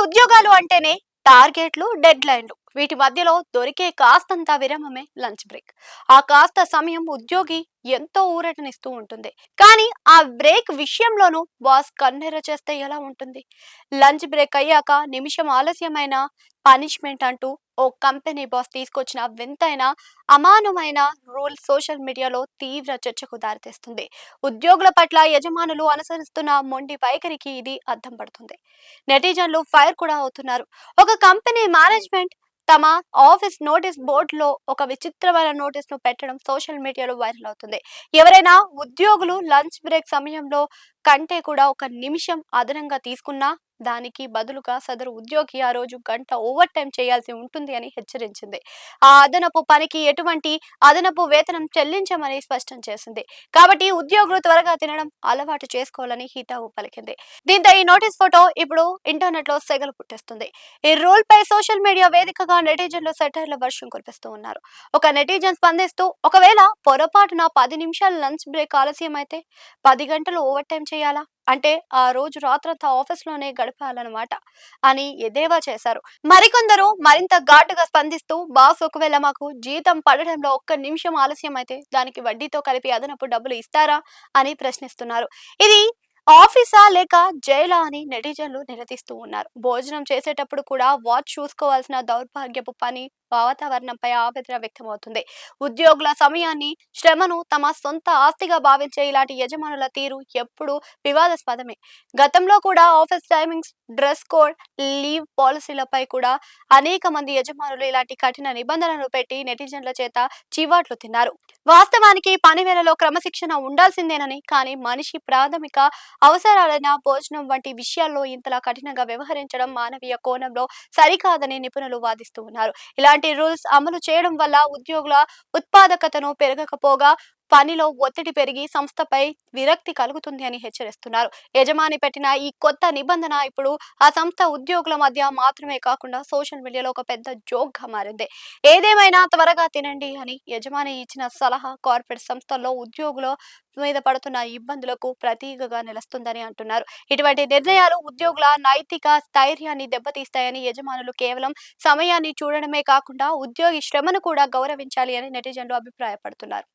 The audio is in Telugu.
ఉద్యోగాలు అంటేనే టార్గెట్లు, డెడ్‌లైన్‌లు. వీటి మధ్యలో దొరికే కాస్తంత విరామమే లంచ్ బ్రేక్. ఆ కాస్త సమయం ఉద్యోగి ఎంతో ఊరటనిస్తూ ఉంటుంది. కానీ ఆ బ్రేక్ విషయంలోనూ బాస్ కన్నెర్ర చేస్తే ఎలా ఉంటుంది? లంచ్ బ్రేక్ అయ్యాక నిమిషం ఆలస్యమైన పనిష్మెంట్ అంటూ ఓ కంపెనీ బాస్ తీసుకొచ్చిన వింతైన, అమానుమైన రూల్ సోషల్ మీడియాలో తీవ్ర చర్చకు దారితీస్తుంది. ఉద్యోగుల పట్ల యజమానులు అనుసరిస్తున్న మొండి వైఖరికి ఇది అద్దం పడుతుంది. నెటిజన్లు ఫైర్ కూడా అవుతున్నారు. ఒక కంపెనీ మేనేజ్మెంట్ తమ ఆఫీస్ నోటీస్ బోర్డులో ఒక విచిత్రమైన నోటీస్ ను పెట్టడం సోషల్ మీడియాలో వైరల్ అవుతుంది. ఎవరైనా ఉద్యోగులు లంచ్ బ్రేక్ సమయంలో కంటే కూడా ఒక నిమిషం అదనంగా తీసుకున్నా దానికి బదులుగా సదరు ఉద్యోగి ఆ రోజు గంట ఓవర్ టైం చేయాల్సి ఉంటుంది అని హెచ్చరించింది. ఆ అదనపు పనికి ఎటువంటి అదనపు వేతనం చెల్లించమని స్పష్టం చేసింది. కాబట్టి ఉద్యోగులు త్వరగా తినడం అలవాటు చేసుకోవాలని హితవు పలికింది. దీంతో ఈ నోటీస్ ఫోటో ఇప్పుడు ఇంటర్నెట్ లో సెగలు పుట్టిస్తుంది. ఈ రూల్ పై సోషల్ మీడియా వేదికగా నెటిజన్లు సెటైర్ల వర్షం కురిపిస్తూ ఉన్నారు. ఒక నెటిజన్ స్పందిస్తూ, ఒకవేళ పొరపాటున 10 నిమిషాల లంచ్ బ్రేక్ ఆలస్యం అయితే 10 గంటలు ఓవర్ టైం చేయాలా? అంటే ఆ రోజు రాత్రంతా ఆఫీస్లోనే గడపాలన్నమాట అని ఎద్దేవా చేశారు. మరికొందరు మరింత ఘాటుగా స్పందిస్తూ, బాస్ ఒకవేళ మాకు జీతం పడడంలో ఒక్క నిమిషం ఆలస్యం అయితే దానికి వడ్డీతో కలిపి అదనపు డబ్బులు ఇస్తారా అని ప్రశ్నిస్తున్నారు. ఇది ఆఫీసా లేక జైలా అని నెటిజన్లు నిలదీస్తూ ఉన్నారు. భోజనం చేసేటప్పుడు కూడా వాచ్ చూసుకోవాల్సిన దౌర్భాగ్యపు పని వాతావరణంపై ఆవేదన వ్యక్తమవుతుంది. ఉద్యోగుల సమయాన్ని, శ్రమను తమ సొంత ఆస్తిగా భావించే ఇలాంటి యజమానుల తీరు ఎప్పుడూ వివాదాస్పదమే. గతంలో కూడా office timings, dress code, leave పాలసీలపై కూడా అనేక మంది యజమానులు ఇలాంటి కఠిన నిబంధనలు పెట్టి నెటిజన్ల చేత చివాట్లు తిన్నారు. వాస్తవానికి పని వేళలో క్రమశిక్షణ ఉండాల్సిందేనని, కానీ మనిషి ప్రాథమిక అవసరాలైన భోజనం వంటి విషయాల్లో ఇంతలా కఠినంగా వ్యవహరించడం మానవీయ కోణంలో సరికాదని నిపుణులు వాదిస్తూ ఉన్నారు. ఇలాంటి రూల్స్ అమలు చేయడం వల్ల ఉద్యోగుల ఉత్పాదకతను పెరగకపోగా పనిలో ఒత్తిడి పెరిగి సంస్థపై విరక్తి కలుగుతుంది అని హెచ్చరిస్తున్నారు. యజమాని పెట్టిన ఈ కొత్త నిబంధన ఇప్పుడు ఆ సంస్థ ఉద్యోగుల మధ్య మాత్రమే కాకుండా సోషల్ మీడియాలో ఒక పెద్ద జోక్ గా మారింది. ఏదేమైనా త్వరగా తినండి అని యజమాని ఇచ్చిన సలహా కార్పొరేట్ సంస్థల్లో ఉద్యోగుల మీద పడుతున్న ఇబ్బందులకు ప్రతీకగా నిలుస్తుందని అంటున్నారు. ఇటువంటి నిర్ణయాలు ఉద్యోగుల నైతిక స్థైర్యాన్ని దెబ్బతీస్తాయని, యజమానులు కేవలం సమయాన్ని చూడడమే కాకుండా ఉద్యోగి శ్రమను కూడా గౌరవించాలి అని నెటిజన్లు అభిప్రాయపడుతున్నారు.